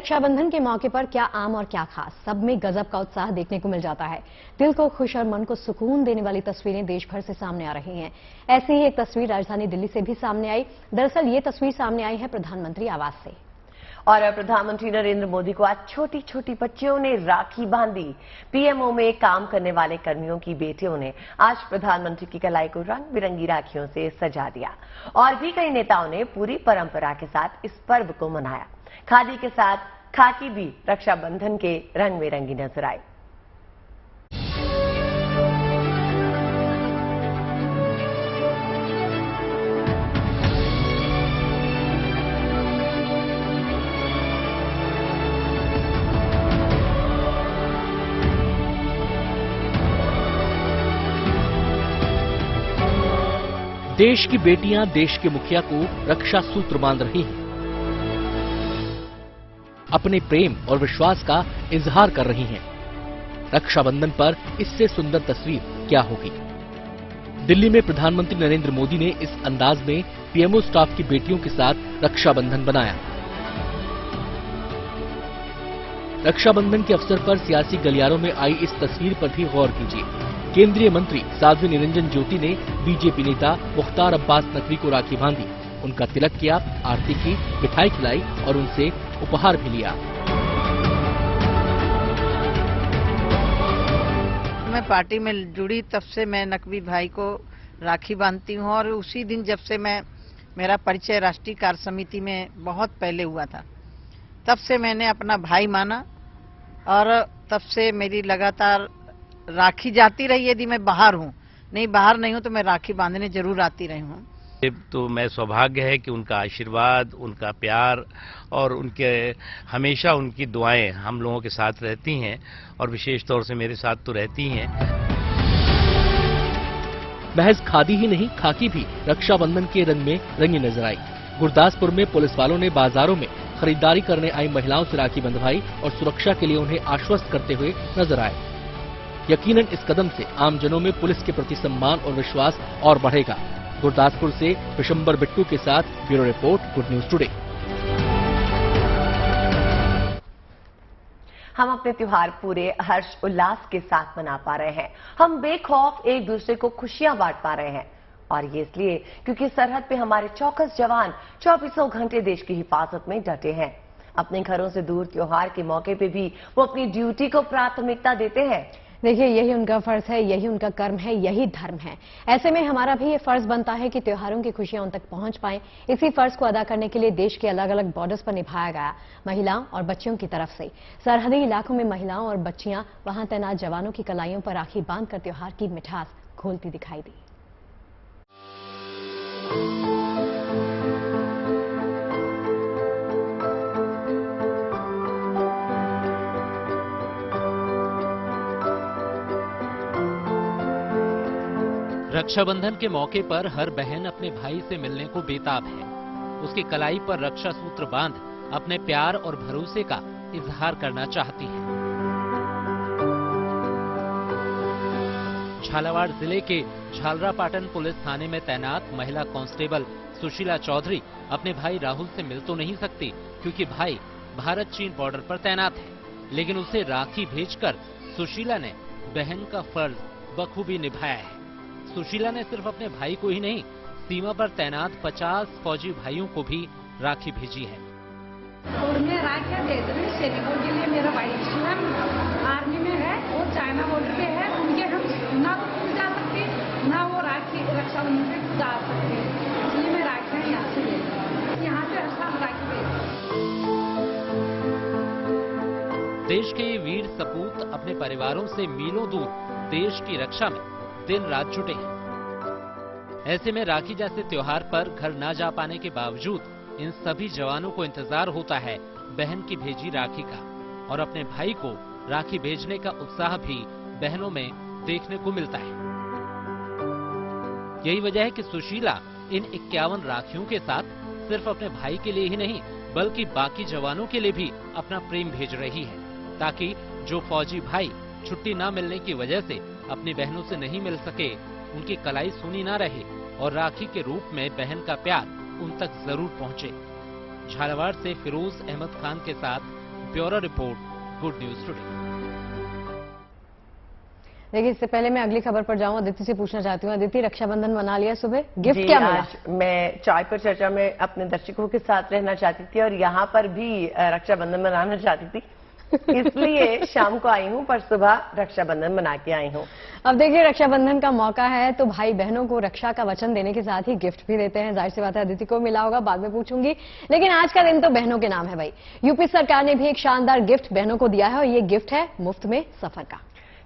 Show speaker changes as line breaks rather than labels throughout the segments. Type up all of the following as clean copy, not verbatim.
रक्षाबंधन के मौके पर क्या आम और क्या खास, सब में गजब का उत्साह देखने को मिल जाता है। दिल को खुश और मन को सुकून देने वाली तस्वीरें देश भर से सामने आ रही हैं। ऐसी ही एक तस्वीर राजधानी दिल्ली से भी सामने आई। दरअसल ये तस्वीर सामने आई है प्रधानमंत्री आवास से।
और प्रधानमंत्री नरेंद्र मोदी को आज छोटी छोटी बच्चियों ने राखी बांधी। पीएमओ में काम करने वाले कर्मियों की बेटियों ने आज प्रधानमंत्री की कलाई को रंग बिरंगी राखियों से सजा दिया। और भी कई नेताओं ने पूरी परंपरा के साथ इस पर्व को मनाया। खादी के साथ खाकी भी रक्षाबंधन के रंग में रंगी नजर आई।
देश की बेटियां देश के मुखिया को रक्षा सूत्र बांध रही हैं, अपने प्रेम और विश्वास का इजहार कर रही हैं। रक्षाबंधन पर इससे सुंदर तस्वीर क्या होगी। दिल्ली में प्रधानमंत्री नरेंद्र मोदी ने इस अंदाज में पीएमओ स्टाफ की बेटियों के साथ रक्षाबंधन बनाया। रक्षाबंधन के अवसर पर सियासी गलियारों में आई इस तस्वीर पर भी गौर कीजिए। केंद्रीय मंत्री साध्वी निरंजन ज्योति ने बीजेपी नेता मुख्तार अब्बास नकवी को राखी बांधी, उनका तिलक किया, आरती की, मिठाई खिलाई और उनसे उपहार भी लिया।
मैं पार्टी में जुड़ी तब से मैं नकवी भाई को राखी बांधती हूं और उसी दिन जब से मेरा परिचय राष्ट्रीय कार्य समिति में बहुत पहले हुआ था, तब से मैंने अपना भाई माना और तब से मेरी लगातार राखी जाती रही। यदि मैं बाहर नहीं हूं तो मैं राखी बांधने जरूर आती रही हूं।
तो मैं सौभाग्य है कि उनका आशीर्वाद, उनका प्यार और उनके हमेशा उनकी दुआएं हम लोगों के साथ रहती हैं और विशेष तौर से मेरे साथ तो रहती हैं।
महज खादी ही नहीं, खाकी भी रक्षाबंधन के रंग में रंगी नजर आई। गुरदासपुर में पुलिस वालों ने बाजारों में खरीदारी करने आई महिलाओं से राखी बंधवाई और सुरक्षा के लिए उन्हें आश्वस्त करते हुए नजर आए। यकीनन इस कदम से आमजनों में पुलिस के प्रति सम्मान और विश्वास और बढ़ेगा। गुरदासपुर से विशंबर बिट्टू के साथ bureau report, good news today.
हम अपने त्योहार पूरे हर्ष उल्लास के साथ मना पा रहे हैं। हम बेखौफ एक दूसरे को खुशियां बांट पा रहे हैं और ये इसलिए क्योंकि सरहद पे हमारे चौकस जवान 24 घंटे देश की हिफाजत में डटे हैं। अपने घरों से दूर त्योहार के मौके पे भी वो अपनी ड्यूटी को प्राथमिकता देते हैं।
देखिए, यही उनका फर्ज है, यही उनका कर्म है, यही धर्म है। ऐसे में हमारा भी ये फर्ज बनता है कि त्योहारों की खुशियां उन तक पहुंच पाएं। इसी फर्ज को अदा करने के लिए देश के अलग अलग बॉर्डर्स पर निभाया गया महिलाओं और बच्चियों की तरफ से। सरहदी इलाकों में महिलाओं और बच्चियां वहां तैनात जवानों की कलाइयों पर राखी बांधकर त्योहार की मिठास घोलती दिखाई दी।
रक्षाबंधन के मौके पर हर बहन अपने भाई से मिलने को बेताब है। उसकी कलाई पर रक्षा सूत्र बांध अपने प्यार और भरोसे का इजहार करना चाहती है। झालावाड़ जिले के झालरापाटन पुलिस थाने में तैनात महिला कांस्टेबल सुशीला चौधरी अपने भाई राहुल से मिल तो नहीं सकती क्योंकि भाई भारत चीन बॉर्डर पर तैनात है, लेकिन उसे राखी भेजकर सुशीला ने बहन का फर्ज बखूबी निभाया है। सुशीला ने सिर्फ अपने भाई को ही नहीं, सीमा पर तैनात 50 फौजी भाइयों को भी राखी भेजी है।
और मैं राखियाँ भेज रही हूँ सैनिकों के लिए। मेरा भाई स्वयं आर्मी में है और चाइना बॉर्डर पे है। उनके हम ना तो जा सकते ना वो राखी रक्षाबंधन पे जा सकते, इसलिए मैं राखियाँ यहाँ से भेज रही हूँ। यहाँ से हर साल राखी भेज।
देश के वीर सपूत अपने परिवारों से मीलों दूर देश की रक्षा में दिन रात जुटे हैं। ऐसे में राखी जैसे त्योहार पर घर न जा पाने के बावजूद इन सभी जवानों को इंतजार होता है बहन की भेजी राखी का, और अपने भाई को राखी भेजने का उत्साह भी बहनों में देखने को मिलता है। यही वजह है कि सुशीला इन 51 राखियों के साथ सिर्फ अपने भाई के लिए ही नहीं बल्कि बाकी जवानों के लिए भी अपना प्रेम भेज रही है, ताकि जो फौजी भाई छुट्टी न मिलने की वजह से अपनी बहनों से नहीं मिल सके, उनकी कलाई सूनी ना रहे और राखी के रूप में बहन का प्यार उन तक जरूर पहुंचे। झालावाड़ से फिरोज अहमद खान के साथ bureau report, good news today.
हम अपने त्योहार पूरे हर्ष उल्लास के साथ मना पा रहे हैं और ये इसलिए क्योंकि सरहद पे हमारे चौकस जवान 24 घंटे देश की हिफाजत में डटे हैं। अपने घरों से दूर त्योहार के मौके पे भी वो अपनी ड्यूटी को प्राथमिकता देते हैं।
झालावाड़ से फिरोज अहमद खान के साथ bureau report, good news today.
देखिए, इससे पहले मैं अगली खबर पर जाऊं, अदिति से पूछना चाहती हूँ। अदिति, रक्षाबंधन मना लिया सुबह, गिफ्ट
जी,
क्या मिला?
आज मैं चाय पर चर्चा में अपने दर्शकों के साथ रहना चाहती थी और यहाँ पर भी रक्षाबंधन मनाना चाहती थी, इसलिए शाम को आई हूँ, पर सुबह रक्षाबंधन मना के आई हूँ।
अब देखिए, रक्षाबंधन का मौका है तो भाई बहनों को रक्षा का वचन देने के साथ ही गिफ्ट भी देते हैं। जाहिर सी बात है अदिति को मिला होगा, बाद में पूछूंगी, लेकिन आज का दिन तो बहनों के नाम है भाई। यूपी सरकार ने भी एक शानदार गिफ्ट बहनों को दिया है और ये गिफ्ट है मुफ्त में सफर का।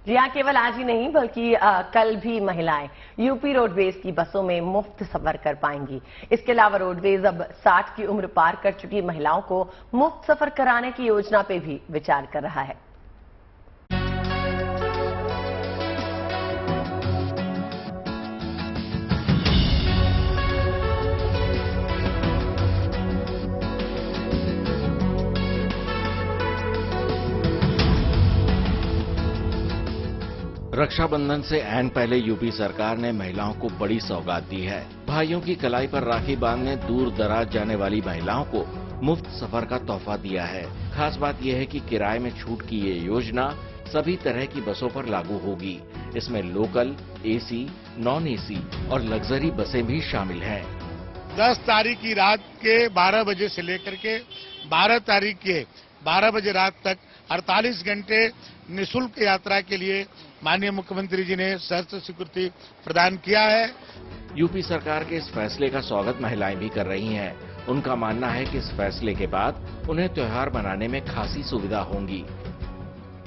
जी हाँ, केवल आज ही नहीं बल्कि कल भी महिलाएं यूपी रोडवेज की बसों में मुफ्त सफर कर पाएंगी। इसके अलावा रोडवेज अब 60 की उम्र पार कर चुकी महिलाओं को मुफ्त सफर कराने की योजना पे भी विचार कर रहा है।
रक्षाबंधन से ऐन पहले यूपी सरकार ने महिलाओं को बड़ी सौगात दी है। भाइयों की कलाई पर राखी बांधने दूर दराज जाने वाली महिलाओं को मुफ्त सफर का तोहफा दिया है। खास बात यह है कि किराए में छूट की ये योजना सभी तरह की बसों पर लागू होगी। इसमें लोकल, एसी, नॉन एसी और लग्जरी बसें भी शामिल हैं।
10 तारीख की रात के 12 बजे से लेकर के 12 तारीख के 12 बजे रात तक 48 घंटे निःशुल्क यात्रा के लिए माननीय मुख्यमंत्री जी ने सहर्ष स्वीकृति प्रदान किया है।
यूपी सरकार के इस फैसले का स्वागत महिलाएं भी कर रही हैं। उनका मानना है कि इस फैसले के बाद उन्हें त्योहार मनाने में खासी सुविधा होंगी।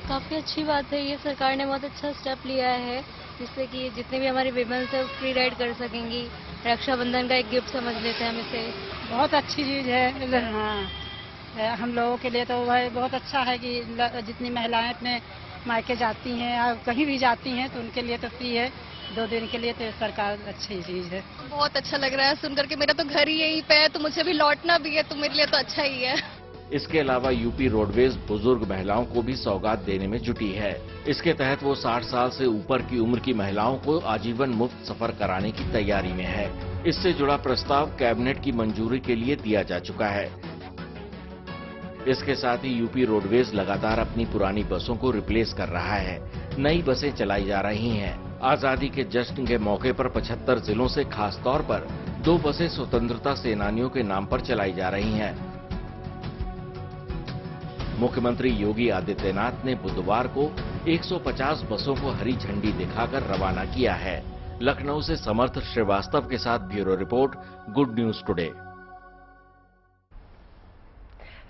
काफी अच्छी बात है, ये सरकार ने बहुत अच्छा स्टेप लिया है जिससे कि जितने भी हमारी विमेन्स है फ्री राइड कर सकेंगी। रक्षाबंधन का एक गिफ्ट समझ लेते हैं हम इसे।
बहुत अच्छी चीज है। हाँ, हम लोगों के लिए तो वह बहुत अच्छा है कि जितनी महिलाएं अपने मायके जाती हैं और कहीं भी जाती हैं तो उनके लिए तो फ्री है 2 दिन के लिए, तो सरकार अच्छी चीज है।
बहुत अच्छा लग रहा है सुनकर के। मेरा तो घर ही यहीं पे है तो मुझे भी लौटना भी है, तो मेरे लिए तो अच्छा ही है।
इसके अलावा यूपी रोडवेज बुजुर्ग महिलाओं को भी सौगात देने में जुटी है। इसके तहत वो 60 साल से ऊपर की उम्र की महिलाओं को आजीवन मुफ्त सफर कराने की तैयारी में है। इससे जुड़ा प्रस्ताव कैबिनेट की मंजूरी के लिए दिया जा चुका है। इसके साथ ही यूपी रोडवेज लगातार अपनी पुरानी बसों को रिप्लेस कर रहा है। नई बसें चलाई जा रही हैं। आजादी के जश्न के मौके पर 75 जिलों से खास तौर पर 2 बसें स्वतंत्रता सेनानियों के नाम पर चलाई जा रही हैं। मुख्यमंत्री योगी आदित्यनाथ ने बुधवार को 150 बसों को हरी झंडी दिखाकर रवाना किया है। लखनऊ से समर्थ श्रीवास्तव के साथ bureau report, good news today.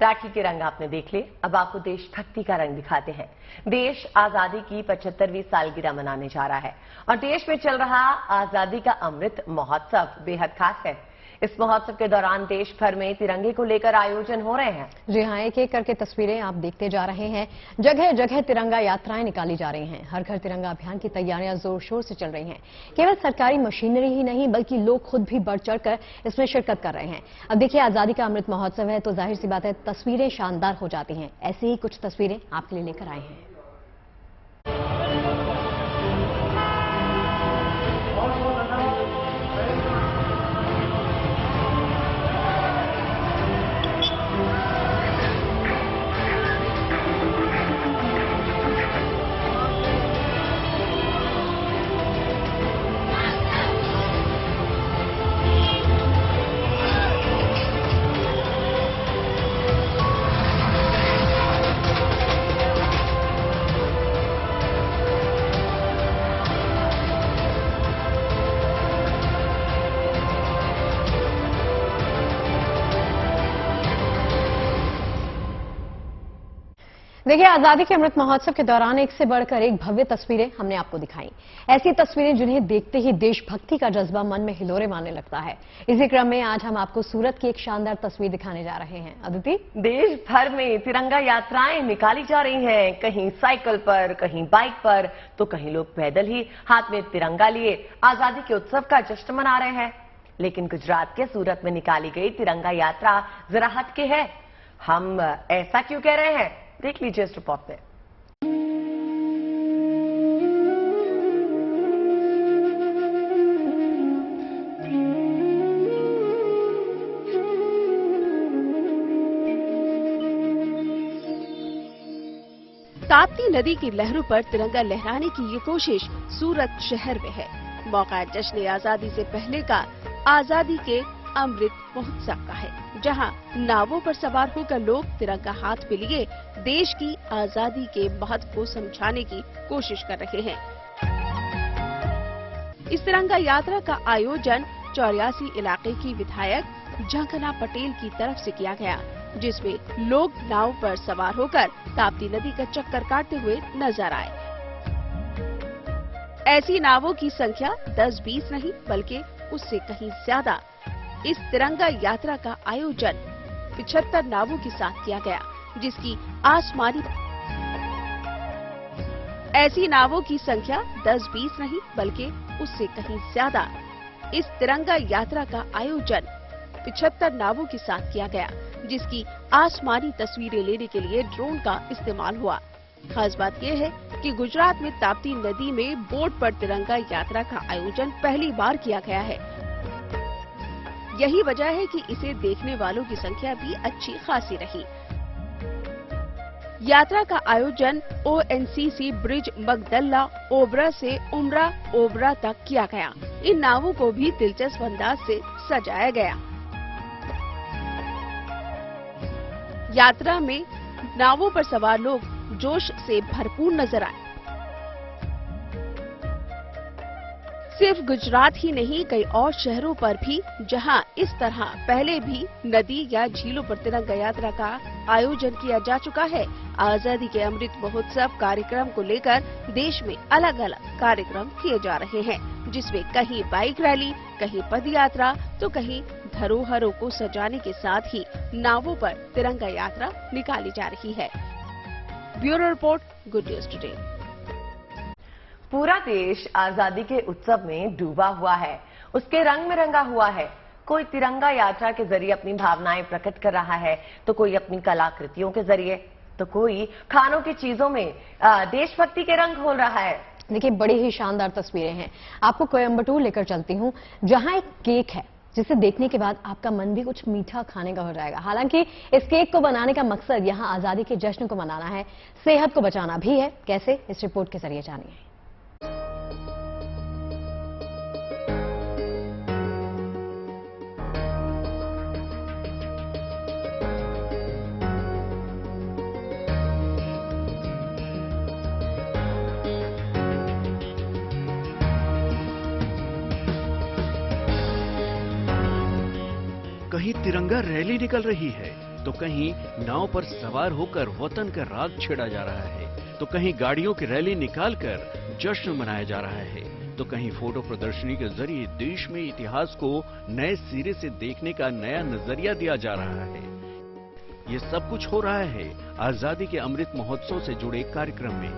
Rakhi के रंग आपने देख लिए, अब आपको देशभक्ति का रंग दिखाते हैं। देश आजादी की 75वीं सालगिरह मनाने जा रहा है और देश में चल रहा आजादी का अमृत महोत्सव बेहद खास है। इस महोत्सव के दौरान देश भर में तिरंगे को लेकर आयोजन हो रहे हैं।
जी हाँ, एक एक करके तस्वीरें आप देखते जा रहे हैं। जगह जगह तिरंगा यात्राएं निकाली जा रही हैं। हर घर तिरंगा अभियान की तैयारियां जोर शोर से चल रही हैं। केवल सरकारी मशीनरी ही नहीं बल्कि लोग खुद भी बढ़ चढ़कर इसमें शिरकत कर रहे हैं। अब देखिए, आजादी का अमृत महोत्सव है तो जाहिर सी बात है तस्वीरें शानदार हो जाती हैं। ऐसी ही कुछ तस्वीरें आपके लिए लेकर आए हैं। देखिए, आजादी के अमृत महोत्सव के दौरान एक से बढ़कर एक भव्य तस्वीरें हमने आपको दिखाई। ऐसी तस्वीरें जिन्हें देखते ही देशभक्ति का जज्बा मन में हिलोरे मारने लगता है। इसी क्रम में आज हम आपको सूरत की एक शानदार तस्वीर दिखाने जा रहे हैं। अदिति,
देश भर में तिरंगा यात्राएं निकाली जा रही हैं, कहीं साइकिल पर, कहीं बाइक पर, तो कहीं लोग पैदल ही हाथ में तिरंगा लिए आजादी के उत्सव का जश्न मना रहे हैं। लेकिन गुजरात के सूरत में निकाली गई तिरंगा यात्रा जरा हटके है। हम ऐसा क्यों कह रहे हैं, देख लीजिए इस रिपोर्ट में।
ताप्ती नदी की लहरों पर तिरंगा लहराने की ये कोशिश सूरत शहर में है। मौका जश्न आजादी से पहले का आजादी के अमृत महोत्सव का है, जहां नावों पर सवार होकर लोग तिरंगा हाथ में लिए देश की आजादी के महत्व को समझाने की कोशिश कर रहे हैं। इस तिरंगा यात्रा का आयोजन 84 इलाके की विधायक झंखना पटेल की तरफ से किया गया, जिसमें लोग नाव पर सवार होकर ताप्ती नदी का चक्कर काटते हुए नजर आए। ऐसी नावों की संख्या 10-20 नहीं बल्कि उससे कहीं ज्यादा। इस तिरंगा यात्रा का आयोजन 75 नावों के साथ किया गया, जिसकी आसमानी ऐसी नावों की संख्या 10-20 नहीं बल्कि उससे कहीं ज्यादा। इस तिरंगा यात्रा का आयोजन 75 नावों के साथ किया गया, जिसकी आसमानी तस्वीरें लेने के लिए ड्रोन का इस्तेमाल हुआ। खास बात यह है कि गुजरात में ताप्ती नदी में बोट पर तिरंगा यात्रा का आयोजन पहली बार किया गया है। यही वजह है कि इसे देखने वालों की संख्या भी अच्छी खासी रही। यात्रा का आयोजन ONCC ब्रिज मगदल्ला ओबरा से उमरा ओबरा तक किया गया। इन नावों को भी दिलचस्प अंदाज से सजाया गया। यात्रा में नावों पर सवार लोग जोश से भरपूर नजर आए। सिर्फ गुजरात ही नहीं, कई और शहरों पर भी जहां इस तरह पहले भी नदी या झीलों पर तिरंगा यात्रा का आयोजन किया जा चुका है। आजादी के अमृत महोत्सव कार्यक्रम को लेकर देश में अलग अलग कार्यक्रम किए जा रहे हैं, जिसमें कहीं बाइक रैली, कहीं पद यात्रा तो कहीं धरोहरों को सजाने के साथ ही नावों पर तिरंगा यात्रा निकाली जा रही है। Bureau report, good news today.
पूरा देश आजादी के उत्सव में डूबा हुआ है, उसके रंग में रंगा हुआ है। कोई तिरंगा यात्रा के जरिए अपनी भावनाएं प्रकट कर रहा है, तो कोई अपनी कलाकृतियों के जरिए, तो कोई खानों की चीजों में देशभक्ति के रंग घोल रहा है।
देखिए, बड़ी ही शानदार तस्वीरें हैं। आपको कोयम्बटूर लेकर चलती हूँ, जहां एक केक है जिसे देखने के बाद आपका मन भी कुछ मीठा खाने का हो जाएगा। हालांकि इस केक को बनाने का मकसद यहाँ आजादी के जश्न को मनाना है, सेहत को बचाना भी है। कैसे, इस रिपोर्ट के जरिए जानिए।
कहीं तिरंगा रैली निकल रही है, तो कहीं नाव पर सवार होकर वतन का राग छेड़ा जा रहा है, तो कहीं गाड़ियों की रैली निकालकर जश्न मनाया जा रहा है, तो कहीं फोटो प्रदर्शनी के जरिए देश में इतिहास को नए सिरे से देखने का नया नजरिया दिया जा रहा है। ये सब कुछ हो रहा है आजादी के अमृत महोत्सव से जुड़े कार्यक्रम में।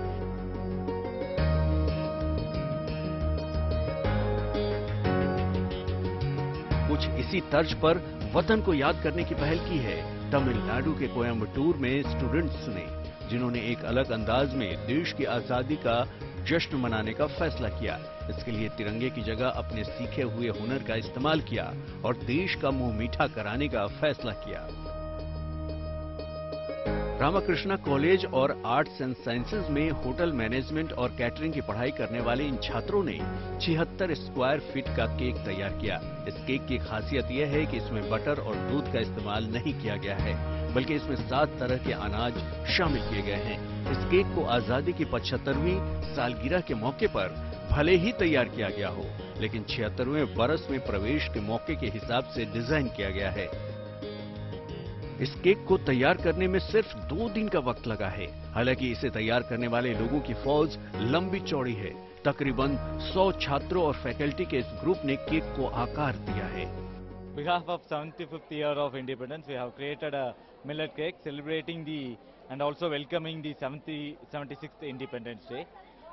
कुछ इसी तर्ज पर वतन को याद करने की पहल की है तमिलनाडु के कोयम्बटूर में स्टूडेंट्स ने, जिन्होंने एक अलग अंदाज में देश की आजादी का जश्न मनाने का फैसला किया। इसके लिए तिरंगे की जगह अपने सीखे हुए हुनर का इस्तेमाल किया और देश का मुंह मीठा कराने का फैसला किया। रामाकृष्णा कॉलेज और आर्ट्स एंड साइंसेज में होटल मैनेजमेंट और कैटरिंग की पढ़ाई करने वाले इन छात्रों ने 76 स्क्वायर फीट का केक तैयार किया। इस केक की खासियत यह है कि इसमें बटर और दूध का इस्तेमाल नहीं किया गया है, बल्कि इसमें 7 तरह के अनाज शामिल किए गए हैं। इस केक को आजादी की 75वीं सालगिरह के मौके पर भले ही तैयार किया गया हो, लेकिन 76वें बरस में प्रवेश के मौके के हिसाब से डिजाइन किया गया है। इस केक को तैयार करने में सिर्फ 2 दिन का वक्त लगा है। हालांकि इसे तैयार करने वाले लोगों की फौज लंबी चौड़ी है। तकरीबन 100 छात्रों और फैकल्टी के इस ग्रुप ने केक को आकार दिया है।
On behalf of 75th year of independence, we have created a millet cake celebrating and also welcoming the 76th Independence Day.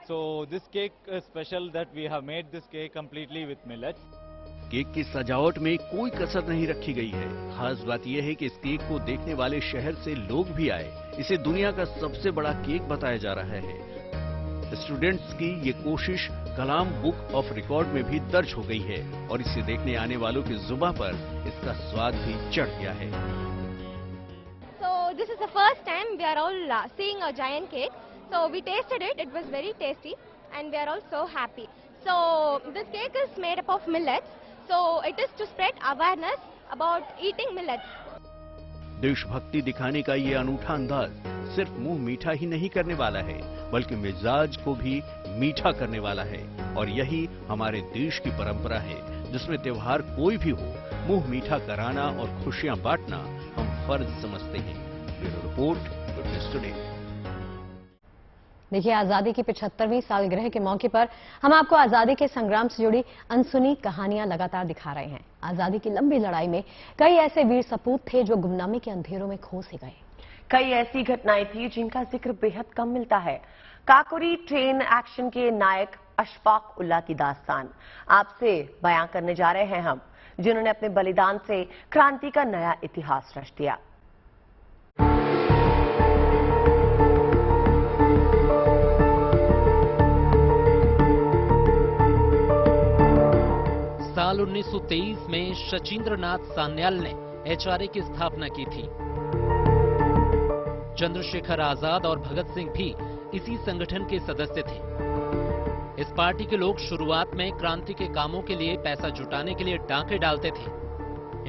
So this cake is special that we have made this cake completely with millets.
Cake की सजावट में कोई कसर नहीं रखी गई है। खास बात यह है कि इस केक को देखने वाले शहर से लोग भी आए। इसे दुनिया का सबसे बड़ा केक बताया जा रहा है। स्टूडेंट्स की ये कोशिश कलाम बुक ऑफ रिकॉर्ड में भी दर्ज हो गई है और इसे देखने आने वालों की जुबान पर इसका स्वाद भी चढ़ गया है।
So this is the first time we are all seeing a giant cake. So we tasted it. It was very tasty, and we are all so happy. So this cake is made up of millets. So it is to spread awareness about eating millets.
देशभक्ति दिखाने का ये अनूठा अंदाज सिर्फ मुंह मीठा ही नहीं करने वाला है, बल्कि मिजाज को भी मीठा करने वाला है। और यही हमारे देश की परंपरा है, जिसमें त्योहार कोई भी हो, मुंह मीठा कराना और खुशियां बांटना हम फर्ज समझते हैं। Bureau report, good news today.
देखिए, आजादी की 75वीं सालगिरह के मौके पर हम आपको आजादी के संग्राम से जुड़ी अनसुनी कहानियां लगातार दिखा रहे हैं। आजादी की लंबी लड़ाई में कई ऐसे वीर सपूत थे जो गुमनामी के अंधेरों में खो से गए।
कई ऐसी घटनाएं थी जिनका जिक्र बेहद कम मिलता है। काकोरी ट्रेन एक्शन के नायक अशफाक उल्लाह की दास्तान आपसे बयां करने जा रहे हैं हम, जिन्होंने अपने बलिदान से क्रांति का नया इतिहास रच दिया।
साल 1923 में शचींद्रनाथ सान्याल ने एचआरए की स्थापना की थी। चंद्रशेखर आजाद और भगत सिंह भी इसी संगठन के सदस्य थे। इस पार्टी के लोग शुरुआत में क्रांति के कामों के लिए पैसा जुटाने के लिए डांके डालते थे।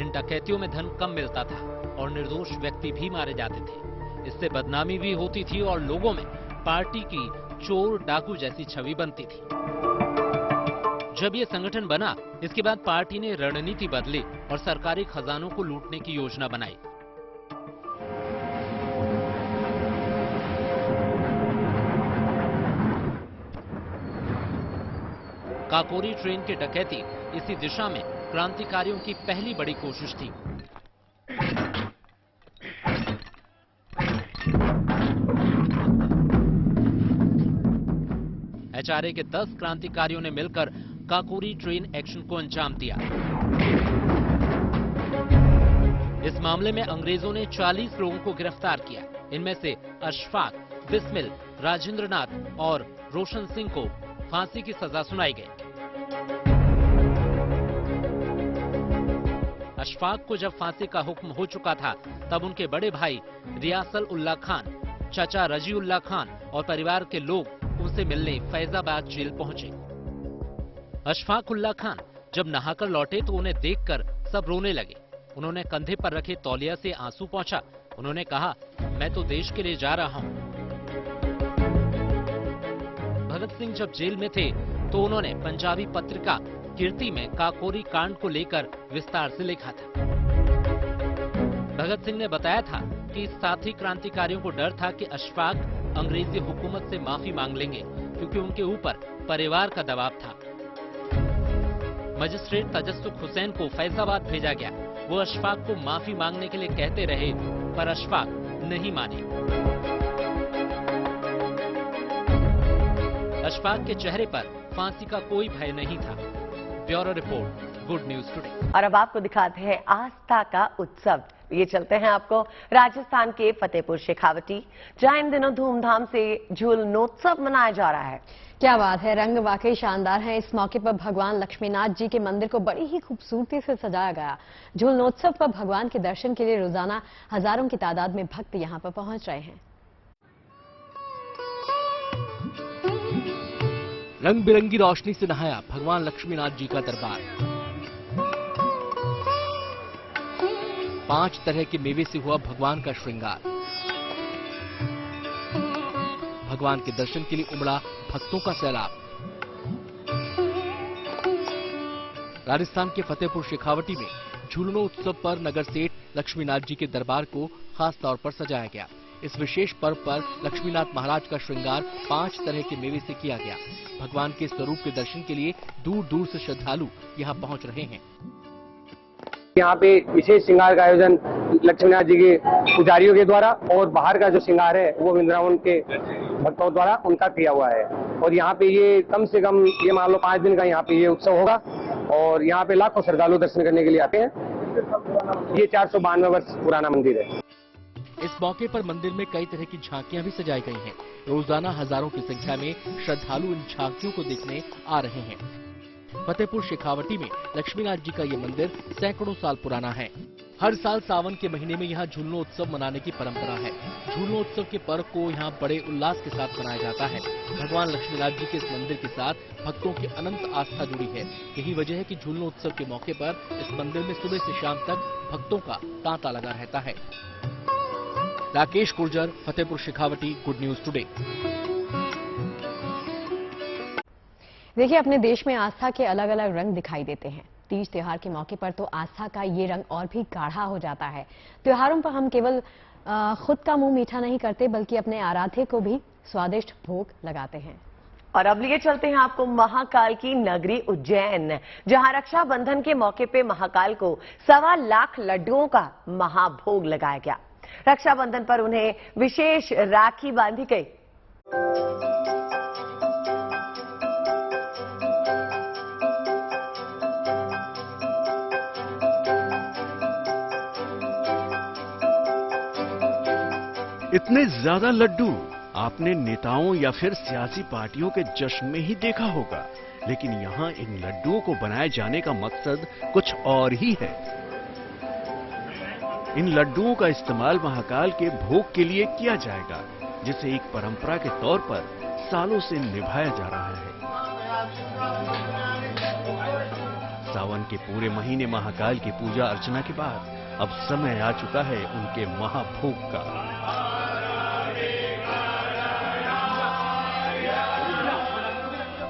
इन डकैतियों में धन कम मिलता था और निर्दोष व्यक्ति भी मारे जाते थे। इससे बदनामी भी होती थी और लोगों में पार्टी की चोर डाकू जैसी छवि बनती थी। जब ये संगठन बना, इसके बाद पार्टी ने रणनीति बदली और सरकारी खजानों को लूटने की योजना बनाई। काकोरी ट्रेन की डकैती इसी दिशा में क्रांतिकारियों की पहली बड़ी कोशिश थी। एचआरए के 10 क्रांतिकारियों ने मिलकर काकोरी ट्रेन एक्शन को अंजाम दिया। इस मामले में अंग्रेजों ने 40 लोगों को गिरफ्तार किया। इनमें से अशफाक, बिस्मिल, राजेंद्रनाथ और रोशन सिंह को फांसी की सजा सुनाई गई। अशफाक को जब फांसी का हुक्म हो चुका था, तब उनके बड़े भाई रियासल उल्लाह खान, चाचा रजी उल्लाह खान और परिवार के लोग उनसे मिलने फैजाबाद जेल पहुंचे। अशफाक उल्लाह खान जब नहाकर लौटे तो उन्हें देखकर सब रोने लगे। उन्होंने कंधे पर रखे तौलिया से आंसू पोंछा। उन्होंने कहा, मैं तो देश के लिए जा रहा हूं। भगत सिंह जब जेल में थे तो उन्होंने पंजाबी पत्रिका कीर्ति में काकोरी कांड को लेकर विस्तार से लिखा था। भगत सिंह ने बताया था कि साथी क्रांतिकारियों को डर था कि अशफाक अंग्रेजी हुकूमत से माफी मांग लेंगे, क्योंकि उनके ऊपर परिवार का दबाव था। मजिस्ट्रेट तजस्सुक हुसैन को फैजाबाद भेजा गया। वो अशफाक को माफी मांगने के लिए कहते रहे, पर अशफाक नहीं माने। अशफाक के चेहरे पर फांसी का कोई भय नहीं था। Bureau report, good news today.
और अब आपको दिखाते हैं आस्था का उत्सव। ये चलते हैं आपको राजस्थान के फतेहपुर शेखावटी, जहां इन दिनों धूमधाम से झूलनोत्सव मनाया जा रहा है।
क्या बात है, रंग वाकई शानदार है। इस मौके पर भगवान लक्ष्मीनाथ जी के मंदिर को बड़ी ही खूबसूरती से सजाया गया। झूलनोत्सव पर भगवान के दर्शन के लिए रोजाना हजारों की तादाद में भक्त यहां पर पहुंच रहे हैं।
रंग बिरंगी रोशनी से नहाया भगवान लक्ष्मीनाथ जी का दरबार। 5 तरह के मेवे से हुआ भगवान का श्रृंगार। भगवान के दर्शन के लिए उमड़ा भक्तों का सैलाब। राजस्थान के फतेहपुर शेखावटी में झूलनो उत्सव पर नगर सेठ लक्ष्मीनाथ जी के दरबार को खास तौर पर सजाया गया। इस विशेष पर्व पर लक्ष्मीनाथ महाराज का श्रृंगार 5 तरह के मेवे से किया गया। भगवान के स्वरूप के दर्शन के लिए दूर दूर से श्रद्धालु यहाँ पहुँच रहे हैं।
यहाँ पे विशेष श्रृंगार का आयोजन लक्ष्मीनाथ जी के पुजारियों के द्वारा और बाहर का जो श्रृंगार है वो वृंदावन के भक्तों द्वारा उनका किया हुआ है। और यहाँ पे ये कम से कम ये मान लो 5 दिन का यहाँ पे ये उत्सव होगा और यहाँ पे लाखों श्रद्धालु दर्शन करने के लिए आते हैं। ये 492 वर्ष पुराना मंदिर है।
इस मौके पर मंदिर में कई तरह की झांकियां भी सजाई गई हैं। रोजाना हजारों की संख्या में श्रद्धालु इन झांकियों को देखने आ रहे हैं। फतेहपुर शेखावटी में लक्ष्मीनाथ जी का ये मंदिर सैकड़ों साल पुराना है। हर साल सावन के महीने में यहाँ झूलनो उत्सव मनाने की परंपरा है। झूलनो उत्सव के पर्व को यहाँ बड़े उल्लास के साथ मनाया जाता है। भगवान लक्ष्मीनाथ जी के इस मंदिर के साथ भक्तों की अनंत आस्था जुड़ी है। यही वजह है कि झूलनो उत्सव के मौके पर इस मंदिर में सुबह से शाम तक भक्तों का तांता लगा रहता है। Rakesh Gurjar, Fatehpur Shekhawati, good news today.
देखिए, अपने देश में आस्था के अलग अलग रंग दिखाई देते हैं। तीज त्योहार के मौके पर तो आस्था का ये रंग और भी गाढ़ा हो जाता है। त्योहारों पर हम केवल खुद का मुंह मीठा नहीं करते, बल्कि अपने आराध्य को भी स्वादिष्ट भोग लगाते हैं।
और अब लिए चलते हैं आपको महाकाल की नगरी उज्जैन, जहां रक्षाबंधन के मौके पे महाकाल को 1.25 लाख लड्डुओं का महाभोग लगाया गया। रक्षाबंधन पर उन्हें विशेष राखी बांधी गई।
इतने ज्यादा लड्डू आपने नेताओं या फिर सियासी पार्टियों के जश्न में ही देखा होगा, लेकिन यहाँ इन लड्डुओं को बनाए जाने का मकसद कुछ और ही है। इन लड्डुओं का इस्तेमाल महाकाल के भोग के लिए किया जाएगा, जिसे एक परंपरा के तौर पर सालों से निभाया जा रहा है। सावन के पूरे महीने महाकाल की पूजा अर्चना के बाद अब समय आ चुका है उनके महाभोग का।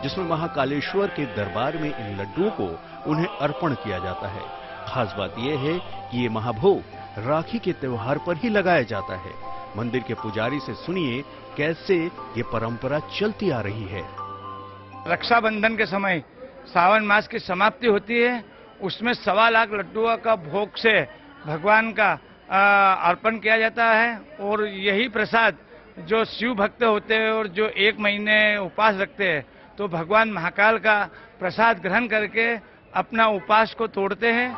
जिसमें महाकालेश्वर के दरबार में इन लड्डुओं को उन्हें अर्पण किया जाता है। खास बात यह है कि ये महाभोग राखी के त्योहार पर ही लगाया जाता है। मंदिर के पुजारी से सुनिए कैसे ये परंपरा चलती आ रही है।
रक्षाबंधन के समय सावन मास की समाप्ति होती है, उसमें 1.25 लाख लड्डुओं का भोग से भगवान का अर्पण किया जाता है। और यही प्रसाद जो शिव भक्त होते हैं और जो 1 महीने उपवास रखते हैं, तो भगवान महाकाल का प्रसाद ग्रहण करके अपना उपवास को तोड़ते हैं।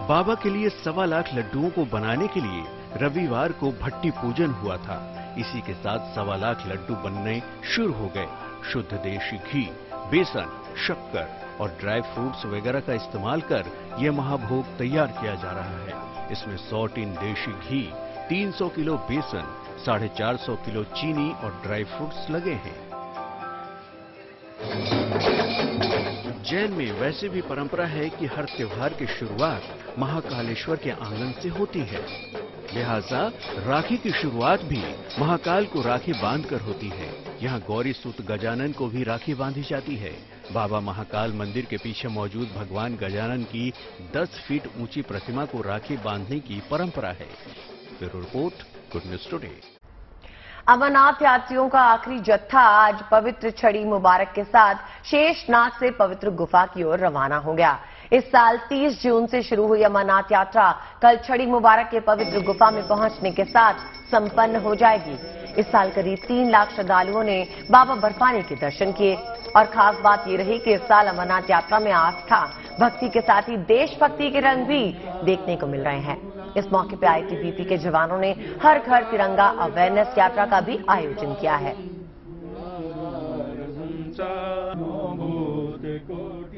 बाबा के लिए 1.25 लाख लड्डुओं को बनाने के लिए रविवार को भट्टी पूजन हुआ था। इसी के साथ 1.25 लाख लड्डू बनने शुरू हो गए। शुद्ध देशी घी, बेसन, शक्कर और ड्राई फ्रूट्स वगैरह का इस्तेमाल कर यह महाभोग तैयार किया जा रहा है। इसमें 100 टिन देशी घी, 300 किलो बेसन, 450 किलो चीनी और ड्राई फ्रूट्स लगे हैं। उज्जैन में वैसे भी परंपरा है कि हर त्योहार की शुरुआत महाकालेश्वर के आंगन से होती है। लिहाजा राखी की शुरुआत भी महाकाल को राखी बांधकर होती है। यहाँ गौरी सुत गजानन को भी राखी बांधी जाती है। बाबा महाकाल मंदिर के पीछे मौजूद भगवान गजानन की 10 फीट ऊंची प्रतिमा को राखी बांधने की परंपरा है। Bureau report, good news today.
Amarnath यात्रियों का आखिरी जत्था आज पवित्र छड़ी मुबारक के साथ शेषनाग से पवित्र गुफा की ओर रवाना हो गया। इस साल 30 जून से शुरू हुई अमरनाथ यात्रा कल छड़ी मुबारक के पवित्र गुफा में पहुंचने के साथ संपन्न हो जाएगी। इस साल करीब 3 लाख श्रद्धालुओं ने बाबा बर्फानी के दर्शन किए। और खास बात ये रही कि इस साल अमरनाथ यात्रा में आस्था, भक्ति के साथ ही देशभक्ति के रंग भी देखने को मिल रहे हैं। इस मौके पर आईटीबीपी के जवानों ने हर घर तिरंगा अवेयरनेस यात्रा का भी आयोजन किया है।